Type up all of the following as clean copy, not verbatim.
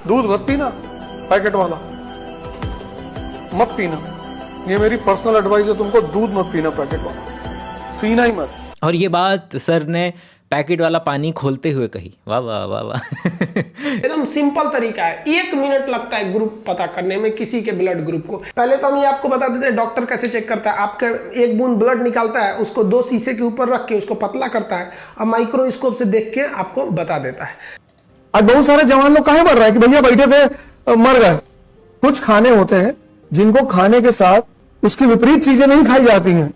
दूध मत पीना पैकेट वाला, मत पीना। ये मेरी पर्सनल एडवाइस है तुमको, दूध मत पीना पैकेट वाला, पीना ही मत। और ये बात सर ने पैकेट वाला पानी खोलते हुए कही। वाह वाह वाह वाह। एकदम सिंपल तरीका है, 1 मिनट लगता है ग्रुप पता करने में किसी के ब्लड ग्रुप को। पहले तो हम ये आपको बता देते हैं डॉक्टर कैसे चेक करता है। आपका 1 बूंद ब्लड निकालता है, उसको 2 शीशे के ऊपर रख के उसको पतला करता है और माइक्रोस्कोप से देख के आपको बता देता है। आज बहुत सारे जवान लोग काहे मर रहे हैं कि भैया बैठे थे मर गए। कुछ खाने होते हैं जिनको खाने के साथ उसकी विपरीत चीजें नहीं खाई जाती हैं।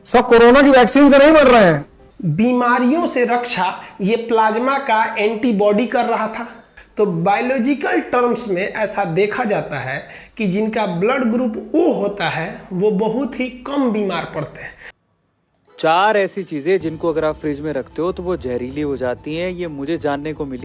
सब कोरोना की वैक्सीन से नहीं मर रहे हैं। बीमारियों से रक्षा ये प्लाज्मा का एंटीबॉडी कर रहा था। तो बायोलॉजिकल टर्म्स में ऐसा देखा जाता है कि जिनका ब्लड ग्रुप ओ होता है वो बहुत ही कम बीमार पड़ते हैं। 4 ऐसी चीजें जिनको अगर आप फ्रिज में रखते हो तो वो जहरीली हो जाती हैं, ये मुझे जानने को मिली।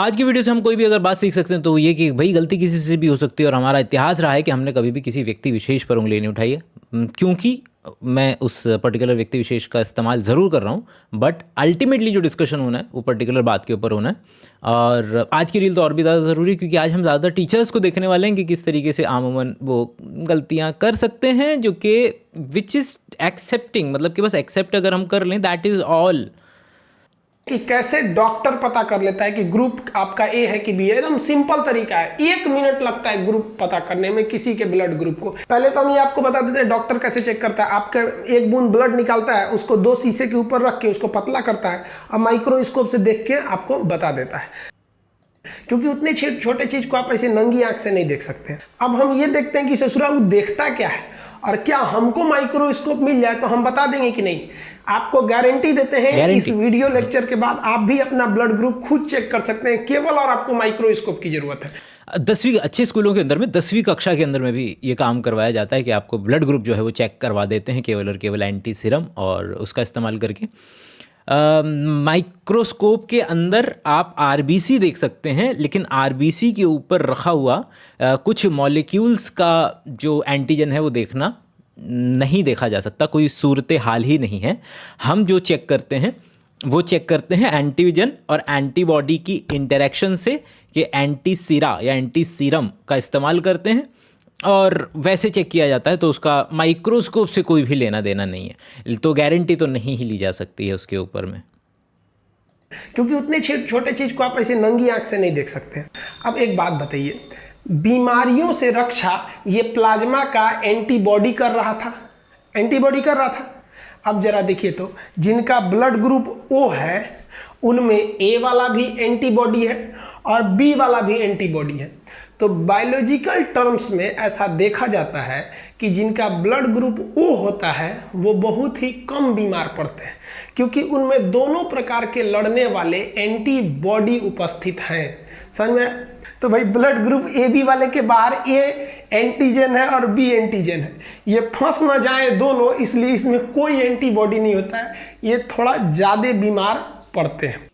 आज की वीडियो से हम कोई भी अगर बात सीख सकते हैं तो ये कि भाई गलती किसी से भी हो सकती है, और हमारा इतिहास रहा है कि हमने कभी भी किसी व्यक्ति विशेष पर उंगली नहीं उठाई है। क्योंकि मैं उस पर्टिकुलर व्यक्ति विशेष का इस्तेमाल ज़रूर कर रहा हूँ, बट अल्टीमेटली जो डिस्कशन होना है वो पर्टिकुलर बात के ऊपर होना है। और आज की रील तो और भी ज़्यादा ज़रूरी है क्योंकि आज हम ज़्यादा टीचर्स को देखने वाले हैं कि किस तरीके से आमूमन वो गलतियाँ कर सकते हैं, जो कि विच इज़ एक्सेप्टिंग, मतलब कि बस एक्सेप्ट अगर हम कर लें दैट इज़ ऑल। कि कैसे डॉक्टर पता कर लेता है कि ग्रुप आपका ए है कि बी है। एकदम सिंपल तरीका है, 1 मिनट लगता है ग्रुप पता करने में किसी के ब्लड ग्रुप को। पहले तो हम ये आपको बता देते हैं डॉक्टर कैसे चेक करता है। आपका 1 बूंद ब्लड निकालता है, उसको 2 शीशे के ऊपर रख के उसको पतला करता है और माइक्रोस्कोप से देख के आपको बता देता है, क्योंकि उतने छोटे चीज को आप ऐसे नंगी आंख से नहीं देख सकते। अब हम ये देखते हैं कि ससुरा वो देखता क्या है, और क्या हमको माइक्रोस्कोप मिल जाए तो हम बता देंगे कि नहीं। आपको गारंटी देते हैं इस वीडियो लेक्चर के बाद आप भी अपना ब्लड ग्रुप खुद चेक कर सकते हैं, केवल और आपको माइक्रोस्कोप की जरूरत है। 10वीं अच्छे स्कूलों के अंदर में 10वीं कक्षा के अंदर में भी ये काम करवाया जाता है कि आपको ब्लड ग्रुप जो है वो चेक करवा देते हैं केवल और केवल एंटी सीरम और उसका इस्तेमाल करके। माइक्रोस्कोप के अंदर आप आरबीसी देख सकते हैं, लेकिन आरबीसी के ऊपर रखा हुआ कुछ मॉलिक्यूल्स का जो एंटीजन है वो देखना नहीं देखा जा सकता, कोई सूरत हाल ही नहीं है। हम जो चेक करते हैं वो चेक करते हैं एंटीजन और एंटीबॉडी की इंटरेक्शन से, कि एंटी सीरा या एंटी सीरम का इस्तेमाल करते हैं और वैसे चेक किया जाता है। तो उसका माइक्रोस्कोप से कोई भी लेना देना नहीं है, तो गारंटी तो नहीं ही ली जा सकती है उसके ऊपर में, क्योंकि उतने छोटे चीज को आप ऐसे नंगी आंख से नहीं देख सकते। अब एक बात बताइए, बीमारियों से रक्षा ये प्लाज्मा का एंटीबॉडी कर रहा था, एंटीबॉडी कर रहा था। अब जरा देखिए तो जिनका ब्लड ग्रुप ओ है उनमें ए वाला भी एंटीबॉडी है और बी वाला भी एंटीबॉडी है। तो बायोलॉजिकल टर्म्स में ऐसा देखा जाता है कि जिनका ब्लड ग्रुप ओ होता है वो बहुत ही कम बीमार पड़ते हैं, क्योंकि उनमें दोनों प्रकार के लड़ने वाले एंटीबॉडी उपस्थित हैं। समझ में? तो भाई ब्लड ग्रुप ए बी वाले के बाहर ए एंटीजन है और बी एंटीजन है, ये फंस ना जाए दोनों, इसलिए इसमें कोई एंटीबॉडी नहीं होता है, ये थोड़ा ज़्यादा बीमार पड़ते हैं।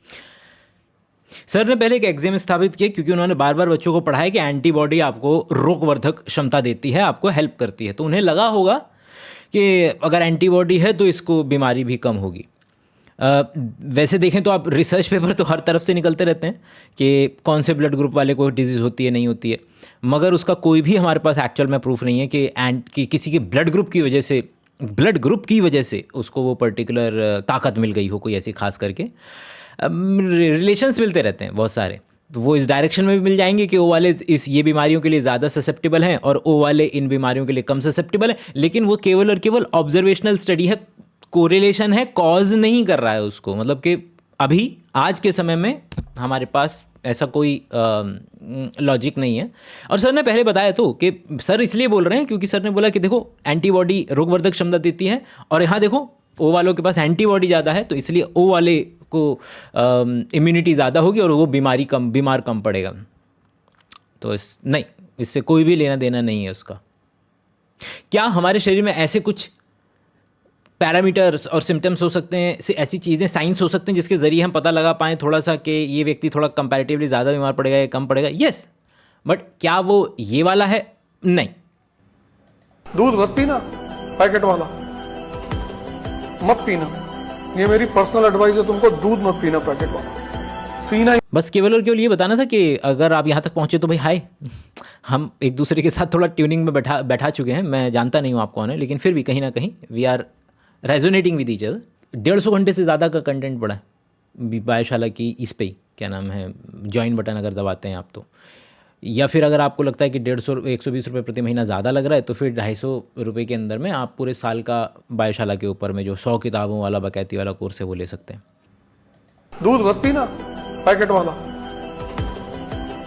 सर ने पहले एक एग्जाम स्थापित किया क्योंकि उन्होंने बार बार बच्चों को पढ़ाया कि एंटीबॉडी आपको रोगवर्धक क्षमता देती है, आपको हेल्प करती है। तो उन्हें लगा होगा कि अगर एंटीबॉडी है तो इसको बीमारी भी कम होगी। वैसे देखें तो आप रिसर्च पेपर तो हर तरफ से निकलते रहते हैं कि कौन से ब्लड ग्रुप वाले को डिजीज़ होती है नहीं होती है, मगर उसका कोई भी हमारे पास एक्चुअल में प्रूफ नहीं है कि किसी के ब्लड ग्रुप की वजह से उसको वो पर्टिकुलर ताकत मिल गई हो, कोई ऐसी खास करके। रिलेशंस मिलते रहते हैं बहुत सारे, तो वो इस डायरेक्शन में भी मिल जाएंगे कि ओ वाले ये बीमारियों के लिए ज़्यादा ससेप्टेबल हैं और ओ वाले इन बीमारियों के लिए कम ससेप्टेबल हैं, लेकिन वो केवल और केवल ऑब्जर्वेशनल स्टडी है, कोरिलेशन है, कॉज नहीं कर रहा है उसको। मतलब कि अभी आज के समय में हमारे पास ऐसा कोई लॉजिक नहीं है। और सर ने पहले बताया तो कि सर इसलिए बोल रहे हैं क्योंकि सर ने बोला कि देखो एंटीबॉडी रोगवर्धक क्षमता देती है, और यहाँ देखो ओ वालों के पास एंटीबॉडी ज़्यादा है, तो इसलिए ओ वाले को इम्यूनिटी ज़्यादा होगी और वो बीमार कम पड़ेगा। तो नहीं, इससे कोई भी लेना देना नहीं है उसका। क्या हमारे शरीर में ऐसे कुछ पैरामीटर्स और सिम्टम्स हो सकते हैं, ऐसी चीज़ें साइंस हो सकते हैं जिसके ज़रिए हम पता लगा पाएँ थोड़ा सा कि ये व्यक्ति थोड़ा कंपैरेटिवली ज़्यादा बीमार पड़ेगा या कम पड़ेगा? यस, बट क्या वो ये वाला है? नहीं। दूध मत पीना पैकेट वाला, मत पीना। ये मेरी पर्सनल एडवाइस है, तुमको दूध मत पीना पैकेट वाला, पीना ही बस केवल और केवल ये बताना था कि अगर आप यहाँ तक पहुँचे तो भाई हाय, हम एक दूसरे के साथ थोड़ा ट्यूनिंग में बैठा चुके हैं। मैं जानता नहीं हूँ आप कौन है, लेकिन फिर भी कहीं ना कहीं we are resonating with each other. 150 घंटे से ज़्यादा का कंटेंट पड़ा है बायोशाला की इस पे ही, क्या नाम है, ज्वाइन बटन अगर दबाते हैं आप तो, या फिर अगर आपको लगता है कि 120 रुपये प्रति महीना ज़्यादा लग रहा है तो फिर 250 रुपये के अंदर में आप पूरे साल का बायोशाला के ऊपर में जो 100 किताबों वाला बकैती वाला कोर्स है वो ले सकते हैं। दूध मत पीना पैकेट वाला,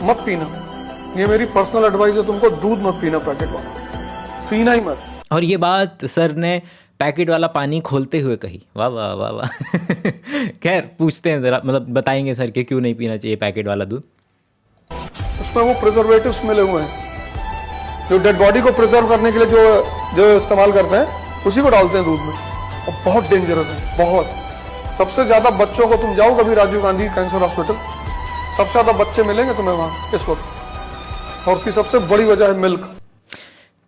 मत पीना। ये मेरी पर्सनल एडवाइस है, तुमको दूध मत पीना पैकेट वाला, पीना ही मत। और ये बात सर ने पैकेट वाला पानी खोलते हुए कही। वाह वाह वाह वाह। खैर पूछते हैं ज़रा, मतलब बताएंगे सर कि क्यों नहीं पीना चाहिए पैकेट वाला दूध। उसमें वो प्रिजर्वेटिव्स मिले हुए हैं जो डेड बॉडी को प्रिजर्व करने के लिए जो इस्तेमाल करते हैं, उसी को डालते हैं दूध में, और बहुत डेंजरस है, बहुत। सबसे ज्यादा बच्चों को, तुम जाओ कभी राजीव गांधी कैंसर हॉस्पिटल, सबसे ज्यादा बच्चे मिलेंगे तुम्हें वहां इस वक्त, और उसकी सबसे बड़ी वजह है मिल्क।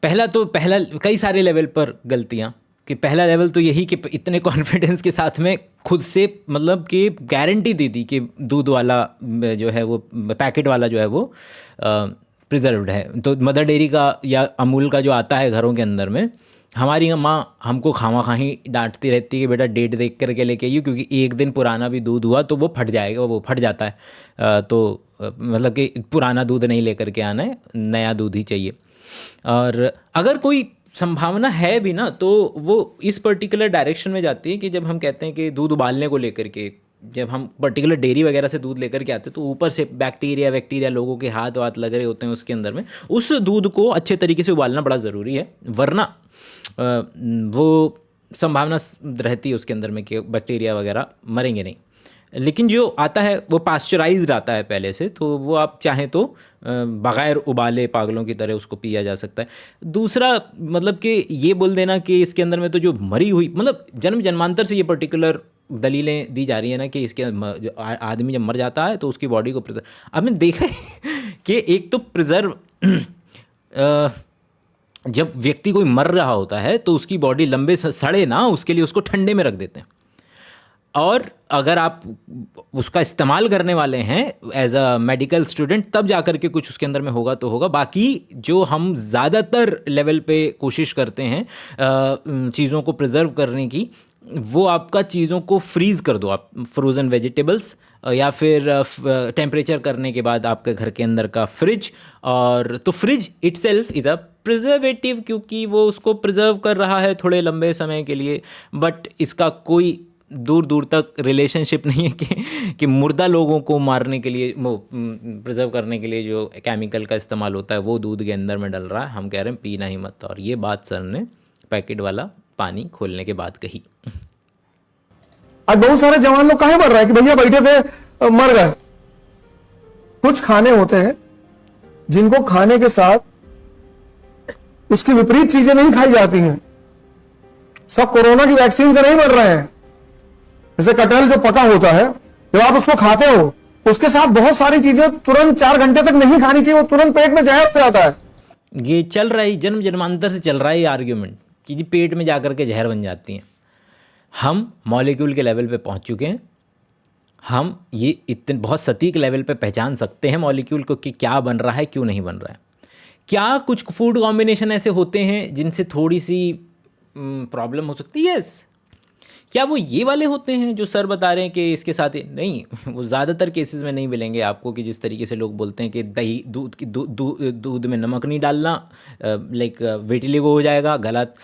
पहला कई सारे लेवल पर गलतियाँ, कि पहला लेवल तो यही कि इतने कॉन्फिडेंस के साथ में खुद से मतलब कि गारंटी दे दी कि दूध वाला जो है वो पैकेट वाला जो है वो प्रिजर्व्ड है। तो मदर डेयरी का या अमूल का जो आता है घरों के अंदर में, हमारी माँ हमको खामा ही डांटती रहती है कि बेटा डेट देख करके लेके आइए, क्योंकि एक दिन पुराना भी दूध हुआ तो वो फट जाएगा, वो फट जाता है। तो मतलब कि पुराना दूध नहीं लेकर के आना है, नया दूध ही चाहिए। और अगर कोई संभावना है भी ना, तो वो इस पर्टिकुलर डायरेक्शन में जाती है कि जब हम कहते हैं कि दूध उबालने को लेकर के, जब हम पर्टिकुलर डेयरी वगैरह से दूध लेकर के आते हैं तो ऊपर से बैक्टीरिया लोगों के हाथ वाथ लग रहे होते हैं उसके अंदर में, उस दूध को अच्छे तरीके से उबालना बड़ा ज़रूरी है, वरना वो संभावना रहती है उसके अंदर में कि बैक्टीरिया वगैरह मरेंगे नहीं। लेकिन जो आता है वो पास्चराइज्ड आता है पहले से, तो वो आप चाहें तो बग़ैर उबाले पागलों की तरह उसको पिया जा सकता है। दूसरा मतलब कि ये बोल देना कि इसके अंदर में तो जो मरी हुई, मतलब जन्म जन्मांतर से ये पर्टिकुलर दलीलें दी जा रही है ना कि इसके आदमी जब मर जाता है तो उसकी बॉडी को प्रिजर्व, आपने देखा है कि एक तो प्रिजर्व जब व्यक्ति कोई मर रहा होता है तो उसकी बॉडी लंबे सड़े ना, उसके लिए उसको ठंडे में रख देते हैं, और अगर आप उसका इस्तेमाल करने वाले हैं एज अ मेडिकल स्टूडेंट तब जा कर के कुछ उसके अंदर में होगा तो होगा। बाकी जो हम ज़्यादातर लेवल पे कोशिश करते हैं चीज़ों को प्रिजर्व करने की, वो आपका चीज़ों को फ्रीज़ कर दो, आप फ्रोज़न वेजिटेबल्स, या फिर टेम्परेचर करने के बाद आपके घर के अंदर का फ्रिज, और तो fridge itself is a preservative, क्योंकि वो उसको प्रिजर्व कर रहा है थोड़े लंबे समय के लिए, बट इसका कोई दूर दूर तक रिलेशनशिप नहीं है कि मुर्दा लोगों को मारने के लिए, वो प्रिजर्व करने के लिए जो केमिकल का इस्तेमाल होता है वो दूध के अंदर में डल रहा है। हम कह रहे हैं पीना ही मत, और ये बात सर ने पैकेट वाला पानी खोलने के बाद कही। आज बहुत सारे जवान लोग काहे मर रहे हैं कि भैया बैठे थे मर गए। कुछ खाने होते हैं जिनको खाने के साथ उसकी विपरीत चीजें नहीं खाई जाती हैं। सब कोरोना की वैक्सीन से नहीं मर रहे हैं। जैसे कटहल जो पका होता है, जब आप उसको खाते हो उसके साथ बहुत सारी चीजें तुरंत 4 घंटे तक नहीं खानी चाहिए, वो तुरंत पेट में जहर हो जाता है। ये चल रहा है, जन्म जन्मांतर से चल रहा है ये आर्ग्यूमेंट कि जी पेट में जाकर के जहर बन जाती हैं। हम मॉलिक्यूल के लेवल पे पहुंच चुके हैं, हम ये इतने बहुत सटीक लेवल पे पहचान सकते हैं मॉलिक्यूल को कि क्या बन रहा है, क्यों नहीं बन रहा है। क्या कुछ फूड कॉम्बिनेशन ऐसे होते हैं जिनसे थोड़ी सी प्रॉब्लम हो सकती है? यस। क्या वो ये वाले होते हैं जो सर बता रहे हैं कि इसके साथ नहीं, वो ज़्यादातर केसेस में नहीं मिलेंगे आपको, कि जिस तरीके से लोग बोलते हैं कि दही दूध में नमक नहीं डालना, लाइक वेटिलिगो हो जाएगा, गलत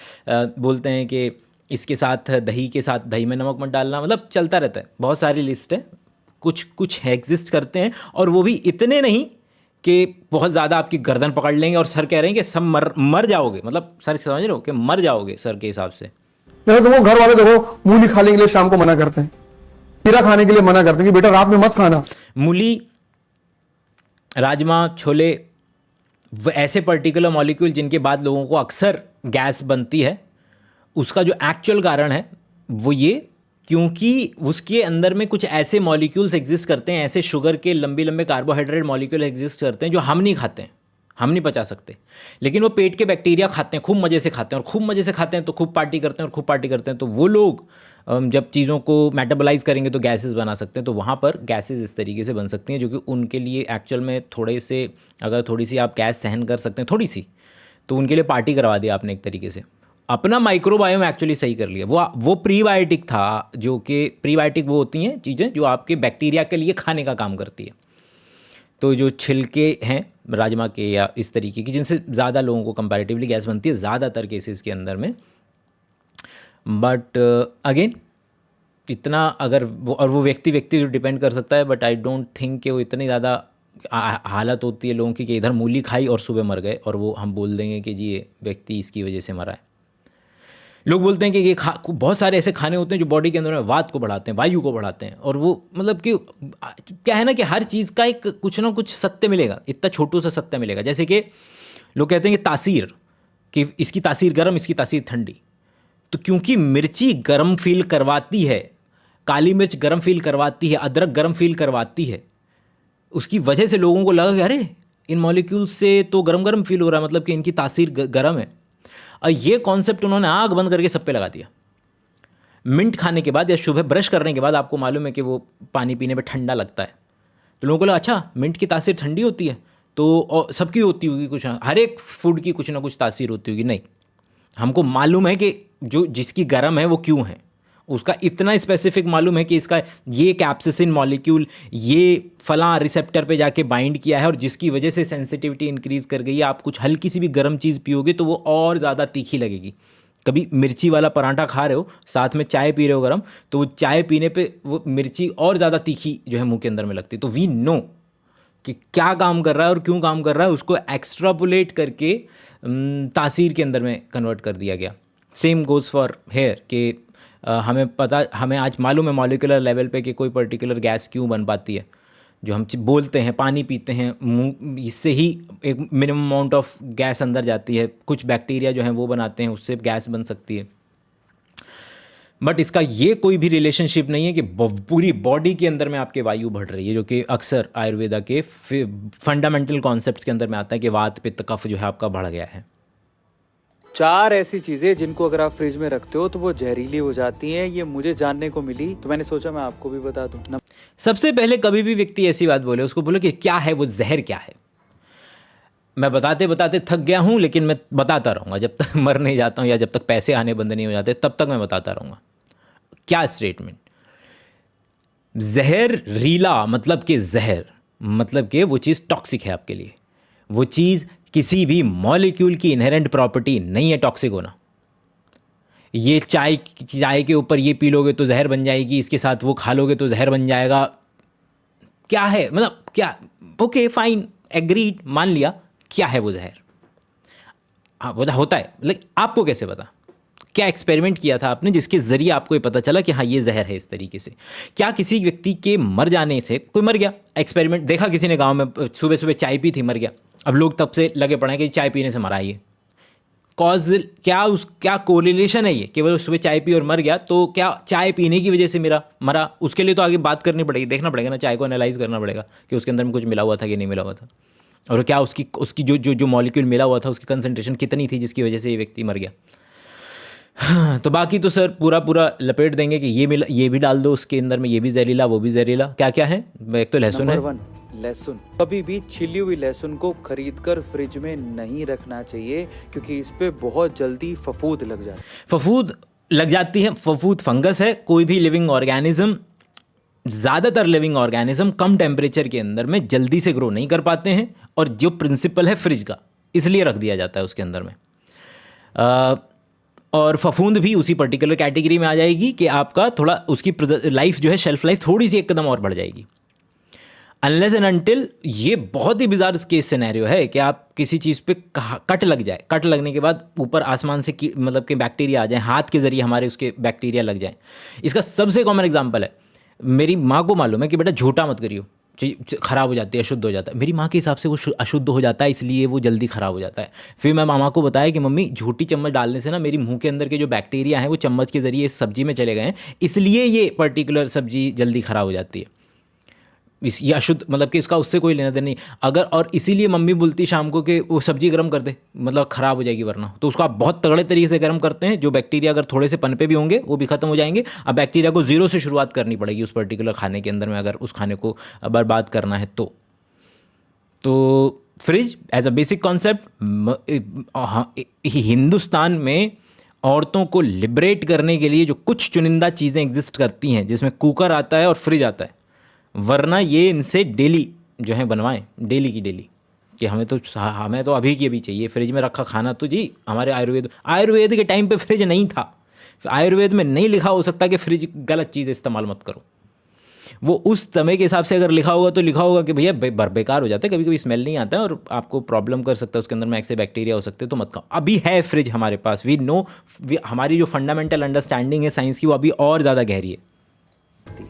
बोलते हैं कि इसके साथ दही में नमक मत डालना, मतलब चलता रहता है, बहुत सारी लिस्ट है। कुछ एग्जिस्ट करते हैं, और वो भी इतने नहीं कि बहुत ज़्यादा आपकी गर्दन पकड़ लेंगे और सर कह रहे हैं कि सब मर जाओगे, मतलब सर समझ रहे हो कि मर जाओगे सर के हिसाब से। नहीं तो वो घर वाले देखो मूली खाने के लिए शाम को मना करते हैं, खीरा खाने के लिए मना करते हैं कि बेटा रात में मत खाना। मूली, राजमा, छोले, वो ऐसे पर्टिकुलर मॉलिक्यूल जिनके बाद लोगों को अक्सर गैस बनती है, उसका जो एक्चुअल कारण है वो ये, क्योंकि उसके अंदर में कुछ ऐसे मॉलिक्यूल्स एग्जिस्ट करते हैं, ऐसे शुगर के लंबे कार्बोहाइड्रेट मॉलिक्यूल एग्जिस्ट करते हैं जो हम नहीं खाते हैं, हम नहीं पचा सकते, लेकिन वो पेट के बैक्टीरिया खाते हैं, खूब मज़े से खाते हैं, और खूब मज़े से खाते हैं तो खूब पार्टी करते हैं, और खूब पार्टी करते हैं तो वो लोग जब चीज़ों को मेटाबोलाइज करेंगे तो गैसेस बना सकते हैं, तो वहाँ पर गैसेस इस तरीके से बन सकती हैं जो कि उनके लिए एक्चुअल में थोड़े से, अगर थोड़ी सी आप गैस सहन कर सकते हैं थोड़ी सी, तो उनके लिए पार्टी करवा दिया आपने एक तरीके से, अपना माइक्रोबायोम एक्चुअली सही कर लिया। वो प्रीबायोटिक था, जो कि प्रीबायोटिक वो होती हैं चीज़ें जो आपके बैक्टीरिया के लिए खाने का काम करती है। तो जो छिलके हैं राजमा के या इस तरीके की, जिनसे ज़्यादा लोगों को कंपैरेटिवली गैस बनती है ज़्यादातर केसेस के अंदर में, बट अगेन इतना अगर वो व्यक्ति जो डिपेंड कर सकता है, बट आई डोंट थिंक कि वो इतनी ज़्यादा हालत होती है लोगों की कि इधर मूली खाई और सुबह मर गए, और वो हम बोल देंगे कि जी ये व्यक्ति इसकी वजह से मरा है। लोग बोलते हैं कि ये बहुत सारे ऐसे खाने होते हैं जो बॉडी के अंदर में वात को बढ़ाते हैं, वायु को बढ़ाते हैं, और वो मतलब कि क्या है ना कि हर चीज़ का एक कुछ ना कुछ सत्य मिलेगा, इतना छोटू सा सत्य मिलेगा। जैसे कि लोग कहते हैं कि तासीर, कि इसकी तासीर गर्म, इसकी तासीर ठंडी, तो क्योंकि मिर्ची गर्म फील करवाती है, काली मिर्च गर्म फील करवाती है, अदरक गर्म फील करवाती है, उसकी वजह से लोगों को लगा कि अरे इन मॉलिक्यूल्स से तो गर्म फील हो रहा है, मतलब कि इनकी तासीर गर्म है। और ये कॉन्सेप्ट उन्होंने आग बंद करके सब पे लगा दिया। मिंट खाने के बाद या सुबह ब्रश करने के बाद आपको मालूम है कि वो पानी पीने पे ठंडा लगता है, तो लोगों को लगा अच्छा मिंट की तासीर ठंडी होती है, तो सबकी होती होगी, कुछ हर एक फूड की कुछ ना कुछ तासीर होती होगी। नहीं, हमको मालूम है कि जो जिसकी गर्म है वो क्यों है, उसका इतना स्पेसिफिक मालूम है कि इसका ये कैप्सिसिन मॉलिक्यूल ये फलां रिसेप्टर पे जाके बाइंड किया है, और जिसकी वजह से सेंसिटिविटी इंक्रीज़ कर गई है। आप कुछ हल्की सी भी गर्म चीज़ पियोगे तो वो और ज़्यादा तीखी लगेगी। कभी मिर्ची वाला पराठा खा रहे हो, साथ में चाय पी रहे हो गर्म, तो वो चाय पीने पे वो मिर्ची और ज़्यादा तीखी जो है मुंह के अंदर में लगती है। तो वी नो कि क्या काम कर रहा है और क्यों काम कर रहा है, उसको एक्स्ट्रापोलेट करके तासीर के अंदर में कन्वर्ट कर दिया गया। सेम गोज़ फॉर हेयर कि हमें आज मालूम है मॉलिक्यूलर लेवल पे कि कोई पर्टिकुलर गैस क्यों बन पाती है। जो हम बोलते हैं, पानी पीते हैं, मुंह इससे ही एक मिनिमम अमाउंट ऑफ गैस अंदर जाती है, कुछ बैक्टीरिया जो हैं वो बनाते हैं, उससे गैस बन सकती है। बट इसका ये कोई भी रिलेशनशिप नहीं है कि पूरी बॉडी के अंदर में आपके वायु बढ़ रही है, जो कि अक्सर आयुर्वेदा के फंडामेंटल कॉन्सेप्ट्स के अंदर में आता है कि वात पित्त कफ जो है आपका बढ़ गया है। 4 ऐसी चीजें जिनको अगर आप फ्रिज में रखते हो तो वो जहरीली हो जाती हैं, ये मुझे जानने को मिली तो मैंने सोचा मैं आपको भी बता दूं। सबसे पहले कभी भी व्यक्ति ऐसी बात बोले, उसको बोलो कि क्या है वो जहर क्या है। मैं बताते बताते थक गया हूँ, लेकिन मैं बताता रहूँगा जब तक मर नहीं जाता हूँ या जब तक पैसे आने बंद नहीं हो जाते, तब तक मैं बताता रहूँगा। क्या स्टेटमेंट? जहर रीला मतलब कि जहर मतलब कि वो चीज़ टॉक्सिक है आपके लिए। वो चीज़ किसी भी मॉलिक्यूल की इनहेरेंट प्रॉपर्टी नहीं है टॉक्सिक होना। ये चाय के ऊपर ये पी लोगे तो जहर बन जाएगी, इसके साथ वो खा लोगे तो जहर बन जाएगा। क्या है मतलब क्या? ओके फाइन, एग्रीड, मान लिया। क्या है वो जहर? हाँ होता है, लेकिन आपको कैसे पता? क्या एक्सपेरिमेंट किया था आपने जिसके ज़रिए आपको ये पता चला कि हाँ ये जहर है इस तरीके से? क्या किसी व्यक्ति के मर जाने से, कोई मर गया, एक्सपेरिमेंट देखा किसी ने गांव में, सुबह सुबह चाय पी थी, मर गया, अब लोग तब से लगे पड़े हैं कि चाय पीने से मरा ये। कॉज क्या कोरिलेशन है ये? केवल सुबह चाय पी और मर गया, तो क्या चाय पीने की वजह से मरा? उसके लिए तो आगे बात करनी पड़ेगी, देखना पड़ेगा ना, चाय को एनालाइज करना पड़ेगा कि उसके अंदर में कुछ मिला हुआ था कि नहीं मिला हुआ था, और क्या उसकी जो मॉलिक्यूल मिला हुआ था उसकी कंसंट्रेशन कितनी थी जिसकी वजह से ये व्यक्ति मर गया। तो बाकी तो सर पूरा लपेट देंगे कि ये भी डाल दो उसके अंदर में, ये भी जहरीला, वो भी जहरीला। क्या क्या है? एक तो लहसुन है। नंबर 1 लहसुन। कभी भी छिली हुई लहसुन को खरीदकर फ्रिज में नहीं रखना चाहिए, क्योंकि इस पे बहुत जल्दी फफूंद लग जाती है। फफूंद लग जाती है। फफूंद फंगस है। कोई भी लिविंग ऑर्गेनिज्म, ज़्यादातर लिविंग ऑर्गेनिज्म कम टेम्परेचर के अंदर में जल्दी से ग्रो नहीं कर पाते हैं, और जो प्रिंसिपल है फ्रिज का, इसलिए रख दिया जाता है उसके अंदर में। और फफूंद भी उसी पर्टिकुलर कैटेगरी में आ जाएगी कि आपका थोड़ा उसकी लाइफ जो है, शेल्फ लाइफ थोड़ी सी एकदम और बढ़ जाएगी। अनलेस एंड अनटिल, ये बहुत ही बिजार केस सिनेरियो है कि आप किसी चीज़ पे कट लग जाए, कट लगने के बाद ऊपर आसमान से मतलब कि बैक्टीरिया आ जाए, हाथ के ज़रिए हमारे उसके बैक्टीरिया लग जाए। इसका सबसे कॉमन एग्जांपल है, मेरी माँ को मालूम है कि बेटा झूठा मत करियो, ख़राब हो जाती है, अशुद्ध हो जाता है। मेरी माँ के हिसाब से वो अशुद्ध हो जाता है, इसलिए वो जल्दी ख़राब हो जाता है। फिर मैं मामा को बताया कि मम्मी झूठी चम्मच डालने से ना मेरी मुंह के अंदर के जो बैक्टीरिया हैं वो चम्मच के ज़रिए इस सब्जी में चले गए हैं, इसलिए ये पर्टिकुलर सब्जी जल्दी ख़राब हो जाती है। ये अशुद्ध, मतलब कि इसका उससे कोई लेना देना नहीं। अगर, और इसीलिए मम्मी बोलती शाम को कि वो सब्जी गर्म कर दे, मतलब ख़राब हो जाएगी वरना, तो उसको आप बहुत तगड़े तरीके से गर्म करते हैं, जो बैक्टीरिया अगर थोड़े से पनपे भी होंगे वो भी ख़त्म हो जाएंगे। अब बैक्टीरिया को ज़ीरो से शुरुआत करनी पड़ेगी उस पर्टिकुलर खाने के अंदर में, अगर उस खाने को बर्बाद करना है तो fridge as a basic concept Hindustan में औरतों को लिबरेट करने के लिए जो कुछ चुनिंदा चीज़ें एग्जिस्ट करती हैं, जिसमें कुकर आता है और फ्रिज आता है, वरना ये इनसे डेली जो है बनवाएं, डेली की डेली, कि हमें तो अभी की अभी चाहिए फ्रिज में रखा खाना। तो जी हमारे आयुर्वेद के टाइम पे फ्रिज नहीं था, आयुर्वेद में नहीं लिखा हो सकता कि फ्रिज गलत चीज़ इस्तेमाल मत करो। वो उस समय के हिसाब से अगर लिखा होगा तो लिखा होगा कि भैया बेकार हो जाता है, कभी कभी स्मेल नहीं आता है और आपको प्रॉब्लम कर सकता है, उसके अंदर में ऐसे बैक्टीरिया हो सकते हैं, तो मत खाओ। अभी है फ्रिज हमारे पास, वी नो, हमारी जो फंडामेंटल अंडरस्टैंडिंग है साइंस की वो अभी और ज़्यादा गहरी है।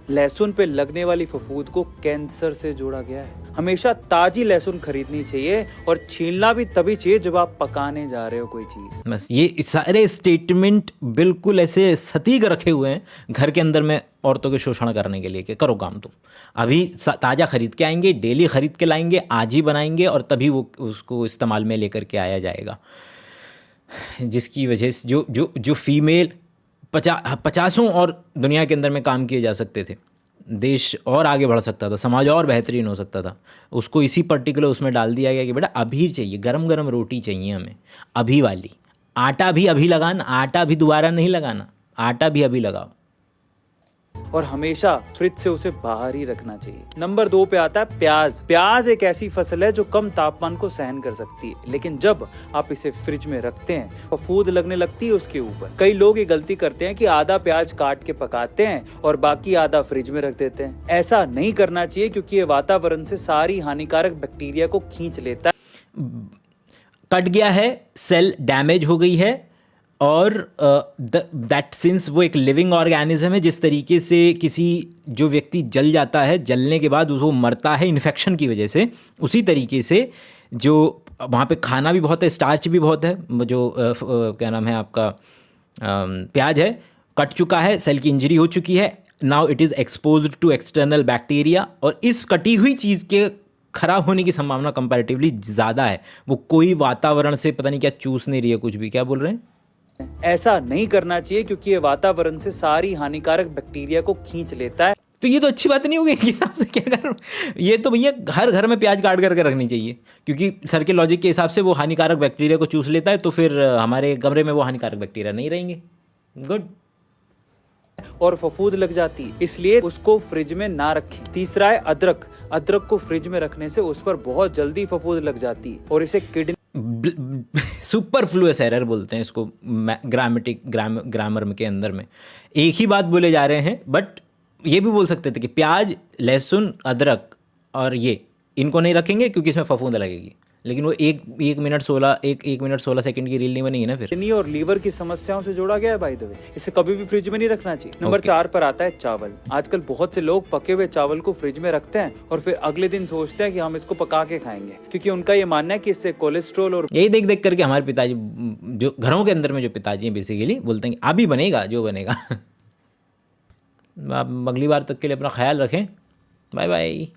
लहसुन पे लगने वाली फफूंद को कैंसर से जोड़ा गया है। हमेशा ताजी लहसुन खरीदनी चाहिए और छीलना भी तभी चाहिए जब आप पकाने जा रहे हो कोई चीज। बस ये सारे स्टेटमेंट बिल्कुल ऐसे सटीक रखे हुए हैं घर के अंदर में औरतों के शोषण करने के लिए कि करो काम तुम, अभी ताज़ा खरीद के आएंगे, डेली खरीद के लाएंगे, आज ही बनाएंगे और तभी वो उसको इस्तेमाल में लेकर के आया जाएगा, जिसकी वजह से जो फीमेल 50 और दुनिया के अंदर में काम किए जा सकते थे, देश और आगे बढ़ सकता था, समाज और बेहतरीन हो सकता था, उसको इसी पर्टिकुलर उसमें डाल दिया गया कि बेटा अभी चाहिए, गरम गरम रोटी चाहिए हमें, अभी वाली, आटा भी अभी लगाना, आटा भी दोबारा नहीं लगाना, आटा भी अभी लगाओ। और हमेशा फ्रिज से उसे बाहर ही रखना चाहिए। नंबर 2 पे आता है प्याज। प्याज एक ऐसी फसल है जो कम तापमान को सहन कर सकती है, लेकिन जब आप इसे फ्रिज में रखते हैं फफूंद लगने लगती है उसके ऊपर। कई लोग ये गलती करते हैं कि आधा प्याज काट के पकाते हैं और बाकी आधा फ्रिज में रख देते हैं। ऐसा नहीं करना चाहिए क्योंकि ये वातावरण से सारी हानिकारक बैक्टीरिया को खींच लेता है। कट गया है, सेल डैमेज हो गई है, और दैट सिंस वो एक लिविंग ऑर्गेनिज्म है, जिस तरीके से किसी जो व्यक्ति जल जाता है, जलने के बाद वो मरता है इन्फेक्शन की वजह से, उसी तरीके से जो वहाँ पे खाना भी बहुत है, स्टार्च भी बहुत है, जो क्या नाम है आपका प्याज है, कट चुका है, सेल की इंजरी हो चुकी है, now it is exposed to external bacteria, और इस कटी हुई चीज़ के ख़राब होने की संभावना कंपैरेटिवली ज़्यादा है। वो कोई वातावरण से पता नहीं क्या चूस नहीं रही है, कुछ भी। क्या बोल रहे हैं? ऐसा नहीं करना चाहिए क्योंकि ये वातावरण से सारी हानिकारक बैक्टीरिया को खींच लेता है। तो ये तो अच्छी बात नहीं होगी इस हिसाब से। क्या कर, ये तो भैया हर घर में प्याज काट करके रखनी चाहिए, क्योंकि सर के लॉजिक के हिसाब से वो हानिकारक बैक्टीरिया को चूस लेता है, तो फिर हमारे कमरे में वो हानिकारक बैक्टीरिया नहीं रहेंगे। गुड। और फफूंद लग जाती है, इसलिए उसको फ्रिज में ना रखें। तीसरा है अदरक। अदरक को फ्रिज में रखने से उस पर बहुत जल्दी फफूंद लग जाती है और इसे किडनी सुपरफ्लुअस एरर बोलते हैं इसको ग्रामर के अंदर में। एक ही बात बोले जा रहे हैं, बट ये भी बोल सकते थे कि प्याज, लहसुन, अदरक और ये इनको नहीं रखेंगे क्योंकि इसमें फफूंद लगेगी, लेकिन वो एक मिनट 16 सेकंड की रील नहीं बनेगी ना फिर। और लीवर की समस्याओं से जोड़ा गया है बाय द वे। इसे कभी भी फ्रिज में नहीं रखना चाहिए। नंबर 4 पर आता है चावल। आजकल बहुत से लोग पके हुए चावल को फ्रिज में रखते हैं और फिर अगले दिन सोचते हैं कि हम इसको पका के खाएंगे, क्योंकि उनका ये मानना है कि इससे कोलेस्ट्रॉल और यही देख करके हमारे पिताजी, जो घरों के अंदर में जो पिताजी हैं बेसिकली, बोलते हैं कि अभी बनेगा जो बनेगा। आप अगली बार तक के लिए अपना ख्याल रखें। Bye bye.